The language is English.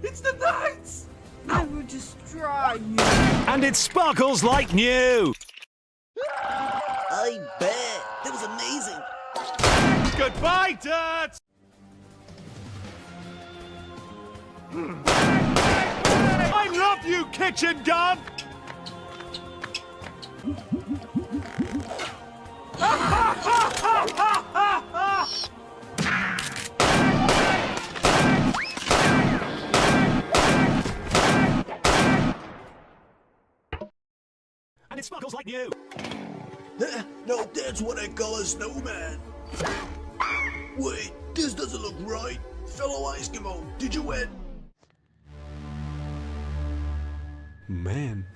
It's the Knights! I will destroy you. And it sparkles like new! I bet. That was amazing. Goodbye, Dirt! I love you, Kitchen Gun! And it sparkles like new! No, that's what I call a snowman. Wait, this doesn't look right. Fellow Eskimo, did you win? Man.